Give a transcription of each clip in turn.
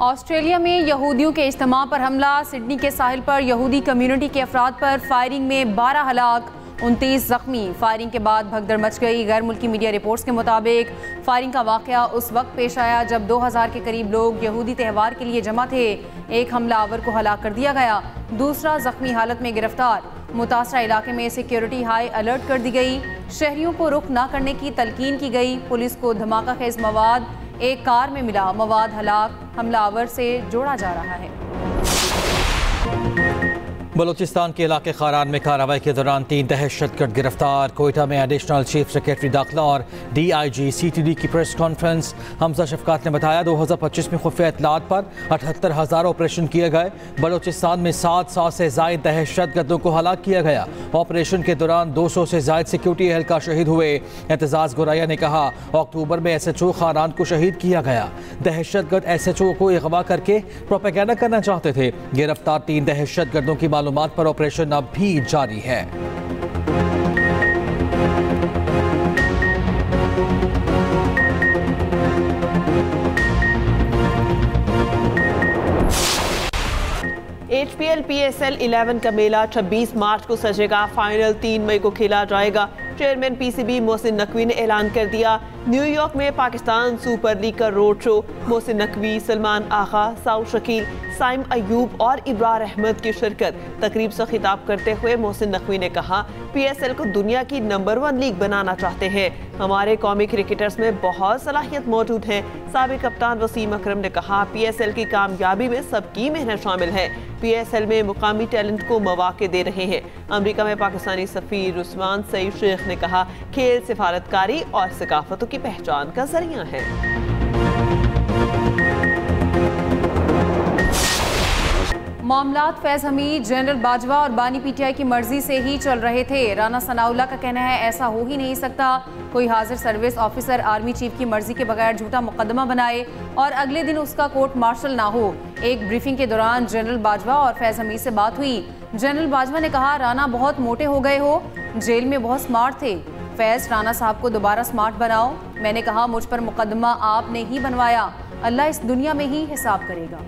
Australia में यहूदियों के इज्तिमा पर हमला, सिडनी के साहिल पर यहूदी कम्युनिटी के अफराद पर फायरिंग में 12 हलाक, 29 जख्मी। फायरिंग के बाद भगदड़ मच गई। गैर मुल्की मीडिया रिपोर्ट्स के मुताबिक फायरिंग का वाकया उस वक्त पेश आया जब 2000 के करीब लोग यहूदी त्यौहार के लिए जमा थे। एक हमलावर को हलाक कर दिया गया, दूसरा जख्मी हालत में गिरफ्तार। मुतासरा इलाके में सिक्योरिटी हाई अलर्ट कर दी गई। शहरियों को रुख न करने की तलकीन की गई। पुलिस को धमाका खेज मवाद एक कार में मिला। मवाद हलाक हमलावर से जोड़ा जा रहा है। बलूचिस्तान के इलाके खारान में कार्रवाई के दौरान 3 दहशतगर्द गिरफ्तार। कोयटा में एडिशनल चीफ सेक्रेटरी दाखिला और DIG CTD की प्रेस कॉन्फ्रेंस। हमजा शफकात ने बताया 2025 में खुफिया इतलात पर 78,000 ऑपरेशन किए गए। बलूचिस्तान में 700 से ज़ायद दहशतगर्दों को हलाक किया गया। ऑपरेशन के दौरान 200 से ज़ायद सिक्योरिटी एहलकार शहीद हुए। एतजाज़ गुराया ने कहा अक्टूबर में SHO खारान को शहीद किया गया। दहशतगर्द SHO को अगवा करके प्रोपेगेंडा करना चाहते थे। गिरफ्तार 3 दहशतगर्दों की मालूमात पर ऑपरेशन अब भी जारी है। HPL PSL 11 का मेला 26 मार्च को सजेगा। फाइनल 3 मई को खेला जाएगा। चेयरमैन PCB मोहसिन नकवी ने ऐलान कर दिया। न्यूयॉर्क में पाकिस्तान सुपर लीग का रोड शो। मोहसिन नकवी, सलमान आगा, साउद शकील, साइम अयूब और इब्रार अहमद की शिरकत। तकरीब से खिताब करते हुए मोहसिन नकवी ने कहा PSL को दुनिया की नंबर 1 लीग बनाना चाहते हैं। हमारे कौमी क्रिकेटर्स में बहुत सलाहियत मौजूद है। साबिक कप्तान वसीम अकरम ने कहा PSL की कामयाबी में सबकी मेहनत शामिल है। PSL में मुकामी टैलेंट को मौके दे रहे हैं। अमेरिका में पाकिस्तानी सफीर उस्मान सईद शेख ने कहा खेल सिफारतकारी और सकाफतों की पहचान का जरिया है। मामलात फैज हमीद, जनरल बाजवा और बानी PTI की मर्जी से ही चल रहे थे। राना सनाउल्लाह का कहना है ऐसा हो ही नहीं सकता। कोई हाजिर सर्विस ऑफिसर आर्मी चीफ की मर्जी के बगैर झूठा मुकदमा बनाए और अगले दिन उसका कोर्ट मार्शल ना हो। एक ब्रीफिंग के दौरान जनरल बाजवा और फैज हमीद से बात हुई। जनरल बाजवा ने कहा राना बहुत मोटे हो गए हो, जेल में बहुत स्मार्ट थे। फैज, राना साहब को दोबारा स्मार्ट बनाओ। मैंने कहा मुझ पर मुकदमा आपने ही बनवाया, अल्लाह इस दुनिया में ही हिसाब करेगा।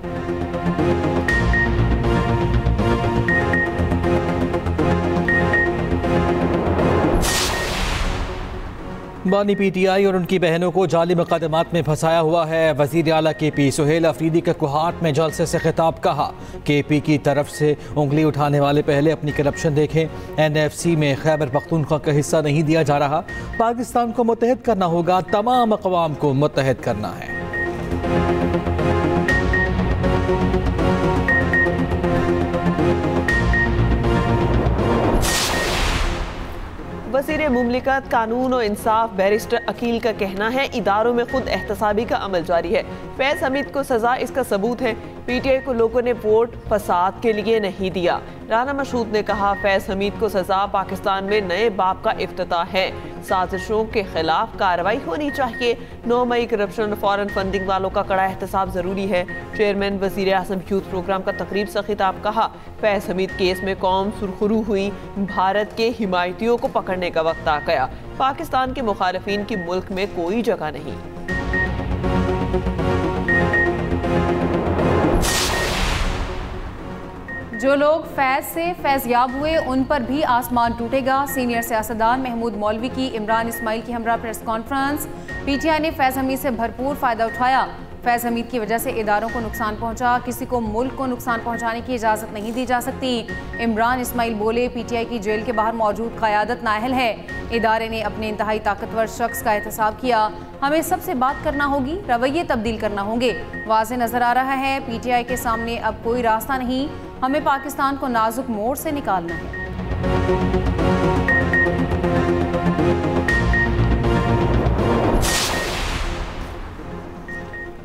बानी PTI और उनकी बहनों को जाली मुकदमात में फंसाया हुआ है। वज़ीर आला KP सुहेल अफरीदी के कोहाट में जलसे से खिताब। कहा KP की तरफ से उंगली उठाने वाले पहले अपनी करप्शन देखें। NFC में खैबर पख्तूनख्वा का हिस्सा नहीं दिया जा रहा। पाकिस्तान को मुत्तहिद करना होगा, तमाम अक़वाम को मुत्तहिद करना है। वज़ीर मुमलिकत कानून और इंसाफ बैरिस्टर अकील का कहना है इदारों में खुद एहतसाबी का अमल जारी है। फैज हमीद को सजा इसका सबूत है। PTI को लोगों ने वोट फसाद के लिए नहीं दिया। राना मशहूद ने कहा फैज हमीद को सजा पाकिस्तान में नए बाब का इफ्तिताह है। साजिशों के खिलाफ कार्रवाई होनी चाहिए। 9 मई करप्शन फॉरेन फंडिंग वालों का कड़ा एहतसाब जरूरी है। चेयरमैन वज़ीर आज़म यूथ प्रोग्राम का तकरीब से खिताब। कहा फैज हमीद केस में कौम सुरखरू हुई। भारत के हिमायतियों को पकड़ने का वक्त आ गया। पाकिस्तान के मुखालिफिन की मुल्क में कोई जगह नहीं। जो लोग फैज से फैज़याब हुए उन पर भी आसमान टूटेगा। सीनियर सियासतदान महमूद मौलवी की इमरान इस्माइल की हमरा प्रेस कॉन्फ्रेंस। PTI ने फैज हमीद से भरपूर फ़ायदा उठाया। फैज हमीद की वजह से इदारों को नुकसान पहुंचा, किसी को मुल्क को नुकसान पहुंचाने की इजाज़त नहीं दी जा सकती। इमरान इस्माइल बोले PTI की जेल के बाहर मौजूद क़यादत नाअहल है। इदारे ने अपने इंतहाई ताकतवर शख्स का एहतसाब किया। हमें सबसे बात करना होगी, रवैये तब्दील करना होंगे। वाज़े नज़र आ रहा है PTI के सामने अब कोई रास्ता नहीं। हमें पाकिस्तान को नाजुक मोड़ से निकालना है।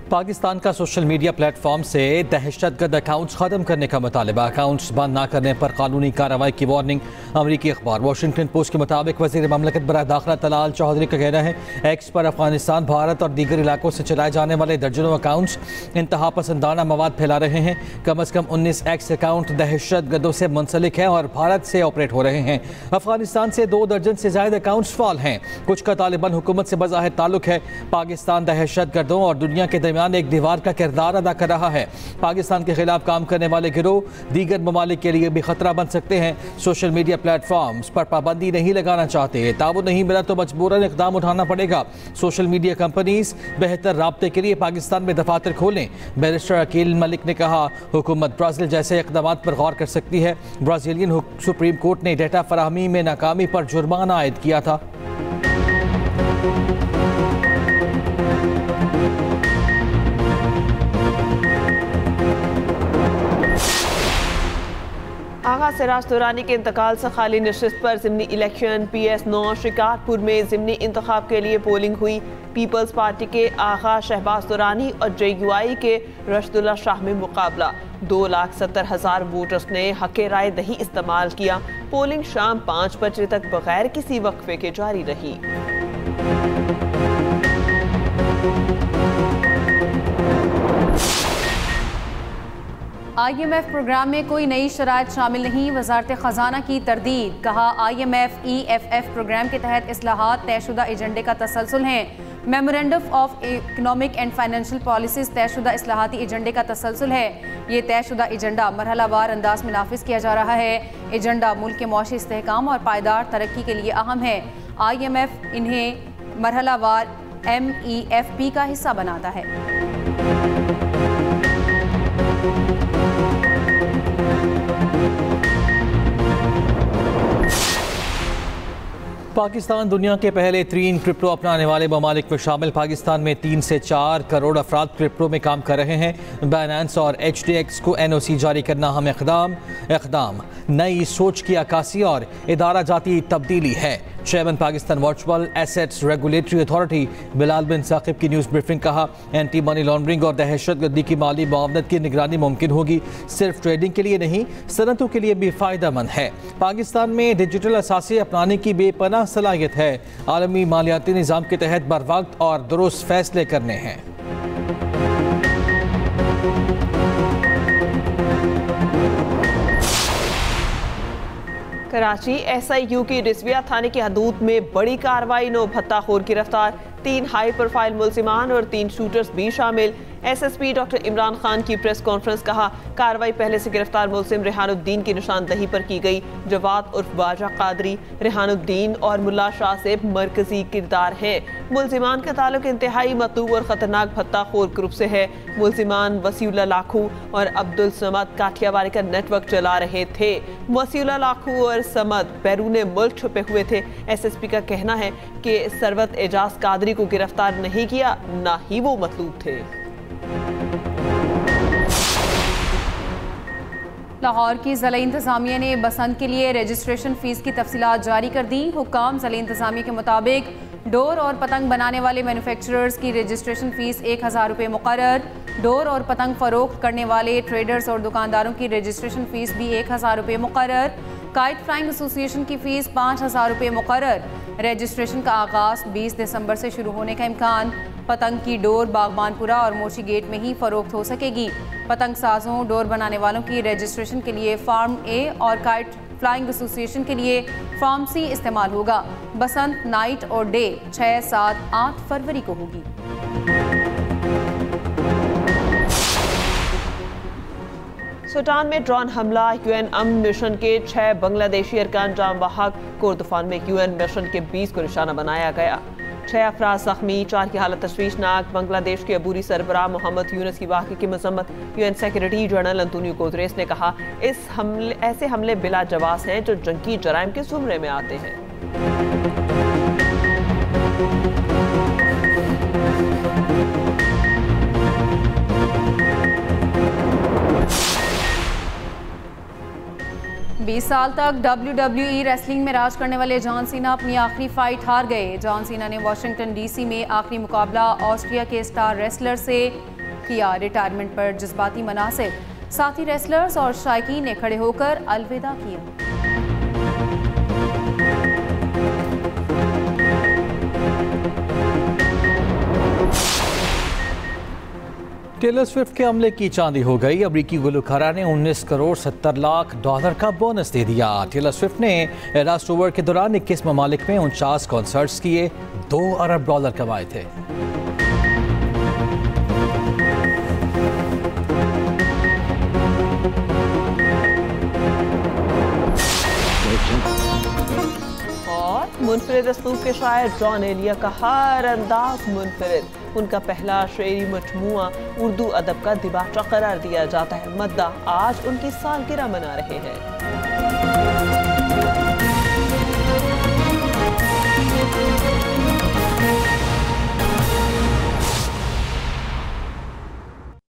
पाकिस्तान का सोशल मीडिया प्लेटफॉर्म से दहशतगर्द अकाउंट्स खत्म करने का मुतालबा। अकाउंट्स बंद न करने पर कानूनी कार्रवाई की वार्निंग। अमरीकी अखबार वाशिंगटन पोस्ट के मुताबिक वज़ीर ममलकत बराए दाखिला तलाल चौधरी का कहना है एक्स पर अफगानिस्तान, भारत और दीगर इलाकों से चलाए जाने वाले दर्जनों अकाउंट्स इंतहा पसंदाना मवाद फैला रहे हैं। कम अज़ कम 19 एक्स अकाउंट दहशतगर्दों से मुंसलिक हैं और भारत से ऑपरेट हो रहे हैं। अफगानिस्तान से 2 दर्जन से ज़ायद अकाउंट्स फाल हैं। कुछ का तालिबान हुकूमत से बज़ाहिर ताल्लुक है। पाकिस्तान दहशतगर्दों और दुनिया के दरमियान दरमियान एक दीवार का किरदार अदा कर रहा है। पाकिस्तान के खिलाफ काम करने वाले गिरोह दीगर ममालिक के लिए भी खतरा बन सकते हैं। सोशल मीडिया प्लेटफॉर्म्स पर पाबंदी नहीं लगाना चाहते, ताबुन नहीं मिला तो मजबूरन इक़दाम उठाना पड़ेगा। सोशल मीडिया कंपनीज बेहतर राब्ते के लिए पाकिस्तान में दफातर खोलें। बैरिस्टर अकील मलिक ने कहा, हुकूमत ब्राज़ील जैसे इक़दाम पर गौर कर सकती है। ब्राज़ीलियन सुप्रीम कोर्ट ने डेटा फराहमी में नाकामी पर जुर्माना आयद किया था। आगा सिराज दुरानी के इंतकाल से खाली नशिस्त पर ज़िमनी इलेक्शन PS9 शिकारपुर में ज़िमनी इंतखाब के लिए पोलिंग हुई। पीपल्स पार्टी के आगा शहबाज दुरानी और JUI के रशदुल्ला शाह में मुकाबला। 2,70,000 वोटर्स ने हक़ राय दही इस्तेमाल किया। पोलिंग शाम 5 बजे तक बगैर किसी वक्फे के जारी रही। IMF प्रोग्राम में कोई नई शराइत शामिल नहीं, वजारत ख़जाना की तरदीद। कहा, IMF EFF प्रोग्राम के तहत इस्लाहात तयशुदा एजेंडे का तसलसल हैं। Memorandum of economic and financial policies तयशुदा इस्लाहाती एजेंडे का तसलसल है। ये तयशुदा एजेंडा मरहलावार अंदाज में नाफिज किया जा रहा है। एजेंडा मुल्क के मौशी इस्तेहकाम और पायदार तरक्की के लिए अहम है। IMF इन्हें मरहलावार MEFP का हिस्सा बनाता है। पाकिस्तान दुनिया के पहले 3 क्रिप्टो अपनाने वाले ममालिक में शामिल। पाकिस्तान में 3 से 4 करोड़ अफराद क्रिप्टो में काम कर रहे हैं। बाइनेंस और HDX को NOC जारी करना हम इक़दाम नई सोच की अक्कासी और इदारा जाती तब्दीली है। Chairman Pakistan virtual assets regulatory authority Bilal bin Saqib की न्यूज़ ब्रीफिंग। कहा, एंटी मनी लॉन्ड्रिंग और दहशतगर्दी की माली मुआवनत की निगरानी मुमकिन होगी। सिर्फ ट्रेडिंग के लिए नहीं, सनतों के लिए भी फ़ायदेमंद है। पाकिस्तान में डिजिटल असासे अपनाने की बेपनाह सलाहियत है। आलमी मालियाती निज़ाम के तहत बर वक्त और दुरुस्त फैसले करने हैं। कराची SIU की रिजविया थाने की हदूद में बड़ी कार्रवाई। 9 भत्ताखोर गिरफ्तार, 3 हाई प्रोफाइल मुलजिमान और 3 शूटर्स भी शामिल। SSP डॉक्टर इमरान खान की प्रेस कॉन्फ्रेंस। कहा, कार्रवाई पहले से गिरफ्तार मुलजिम रेहानुद्दीन की निशानदही पर की गई। जवाद उर्फ बाजा कादरी, रेहानुद्दीन और मुल्ला शाह से मरकजी किरदार हैं। मुलजिमान का ताल्लुक इंतहाई मतलूब और ख़तरनाक भत्ताखोर ग्रुप से है। मुलजिमान वसीउल्लाह लाखू और अब्दुल समद काठियावाड़ी का नेटवर्क चला रहे थे। वसीउल्लाह लाखू और समद बैरून मुल्क छुपे हुए थे। SSP का कहना है कि सरवत एजाज कादरी को गिरफ्तार नहीं किया, ना ही वो मतलूब थे। लाहौर की ज़िला इंतज़ामिया ने बसंत के लिए रजिस्ट्रेशन फ़ीस की तफसीलात जारी कर दी। हुक्काम ज़िला इंतज़ामिया के मुताबिक डोर और पतंग बनाने वाले मैन्युफैक्चरर्स की रजिस्ट्रेशन फ़ीस 1,000 रुपये मुकर्रर। डोर और पतंग फ़रोख्त करने वाले ट्रेडर्स और दुकानदारों की रजिस्ट्रेशन फ़ीस भी 1,000 रुपये मुकर्रर। काइट फ्लाइंग एसोसिएशन की फ़ीस 5,000 रुपये मुकर्रर। रजिस्ट्रेशन का आगाज़ 20 दिसंबर से शुरू होने का इम्कान। पतंग की डोर बागबानपुरा और मोशी गेट में ही फ़रोख्त हो सकेगी। पतंग साजों, डोर बनाने वालों की रजिस्ट्रेशन के लिए फार्म A और काइट फ्लाइंग एसोसिएशन के लिए फॉर्म C इस्तेमाल होगा। बसंत नाइट और डे 6, 7, 8 फरवरी को होगी। सूडान में ड्रोन हमला। UN अमन मिशन के 6 बांग्लादेशी अरकान जाम वाहक। कोर्दफान में UN मिशन के 20 को निशाना बनाया गया। 6 अफराद जख्मी, 4 की हालत तशवीशनाक। बांग्लादेश के अबूरी सरबराह मोहम्मद यूनुस की वाक़े की मजम्मत। UN secretary general Antonio Guterres ने कहा, ऐसे हमले बिला जवाब हैं जो जंगी जराइम के ज़ुमरे में आते हैं। बीस साल तक WWE रेसलिंग में राज करने वाले जॉन सीना अपनी आखिरी फाइट हार गए। जॉन सीना ने वाशिंगटन DC में आखिरी मुकाबला ऑस्ट्रिया के स्टार रेसलर से किया। रिटायरमेंट पर जज्बाती मनासिब, साथी रेसलर्स और शायकीन ने खड़े होकर अलविदा किया। टेलर स्विफ्ट के हमले की चांदी हो गई। अमरीकी गुलकारा ने 19 करोड़ 70 लाख डॉलर का बोनस दे दिया। टेलर स्विफ्ट ने एरास टूर के दौरान 21 ममालिक में 49 कॉन्सर्ट्स किए, $2 अरब कमाए थे। मुनफरिद असलूब के शायर जॉन एलिया का हर अंदाज मुनफरिद। उनका पहला शेरी मजमुआ उर्दू अदब का दिबाचा करार दिया जाता है। मद्दा आज उनकी सालगिरह मना रहे हैं।